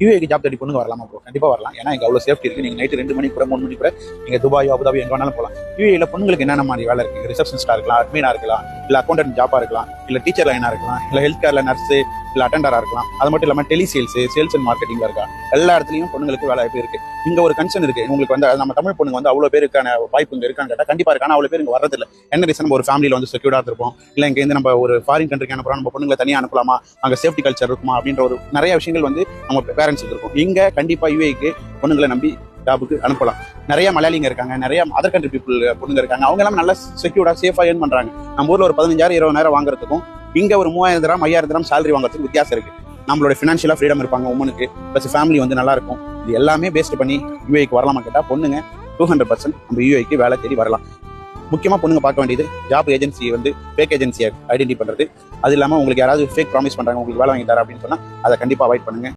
யூஏக்கு job தேடி பொண்ணுங்க வரலாமா ப்ரோ? கண்டிப்பாக வரலாம். ஏன்னா இங்கே அவ்வளோ சேஃப்டி இருக்குது. நீங்கள் நைட்டு 2 மணி கூட 3 மணி கூட நீங்கள் துபாயோ அபுதாபி எங்கே வேணாலும் போகலாம். யூஏல பொண்ணுங்களுக்கு என்னென்ன மாதிரி வேலை இருக்குது? ரிசப்ஷனிஸ்டாக இருக்கலாம், அட்மினாக இருக்கலாம், இல்லை அக்கௌண்டன்ட் ஜாப்பாக இருக்கலாம், இல்லை டீச்சர் லைனாக இருக்கலாம், இல்லை ஹெல்த் கேரில் நர்ஸு, இல்லை அட்டெண்டராக இருக்கலாம். அது மட்டும் இல்லாமல் டெலி சேல்ஸ் அண்ட் மார்க்கெட்டிங்ல இருக்கா. எல்லா இடத்துலையும் பொண்ணுங்களுக்கு வேலை வாய்ப்பு இருக்குது. இங்கே ஒரு கன்சர்ன் இருக்குது. உங்களுக்கு வந்து நம்ம தமிழ் பொண்ணுங்க வந்து அவ்வளோ பேருக்கான வாய்ப்பு இங்கே இருக்கான்னு கேட்டால் கண்டிப்பாக இருக்கு. ஆனால் அவ்வளோ பேர் இங்கே வரதில்லை. என்ன ரீசன்? நம்ம ஒரு ஃபேமிலியில் வந்து செக்யூர்டாக இருப்போம், இல்லை இங்கேருந்து நம்ம ஒரு ஃபாரின் கண்ட்ரிக்கு அனுப்புகிறோம், நம்ம பொண்ணுங்களை தனியாக அனுப்பலாமா, அங்கே சேஃப்டி கல்ச்சர் இருக்குமா அப்படின்ற ஒரு நிறைய விஷயங்கள் வந்து நம்ம பேரண்ட்ஸுக்கு இருக்கும். இங்கே கண்டிப்பாக யூஏக்கு பொண்ணுங்களை நம்பி ஜாபுக்கு அனுப்பலாம். நிறைய மலையாளிங்க இருக்காங்க, நிறைய அதர் கண்ட்ரி பீப்புள் பொண்ணுங்க இருக்காங்க. அவங்க எல்லாம் நல்லா செக்யூர்டா சேஃபா ஏர்ன் பண்றாங்க. நம்ம ஊர்ல ஒரு 15,000 20,000 வாங்குறதுக்கும் இங்க ஒரு 3,000 5,000 சேலரி வாங்குறதுக்கு வித்தியாசம் இருக்கு. நம்மளோட ஃபினான்ஷியலா ஃப்ரீடம் இருப்பாங்க உமனுக்கு, ப்ளஸ் ஃபேமிலி வந்து நல்லா இருக்கும். இது எல்லாமே பேஸ்ட் பண்ணி யூஏக்கு வரலாமா கேட்டா பொண்ணுங்க 200% நம்ம யூஏக்கு வேலை தேடி வரலாம். முக்கியமாக பொண்ணுங்க பார்க்க வேண்டியது ஜாப் ஏஜென்சி வந்து ஃபேக் ஏஜென்சியை ஐடென்டி பண்ணுறது. அது இல்லாமல் உங்களுக்கு யாராவது ஃபேக் ப்ராமிஸ் பண்ணுறாங்க உங்களுக்கு வேலை வாங்கி தரேன் அப்படின்னு சொன்னால் அதை கண்டிப்பாக அவாய்ட் பண்ணுங்க.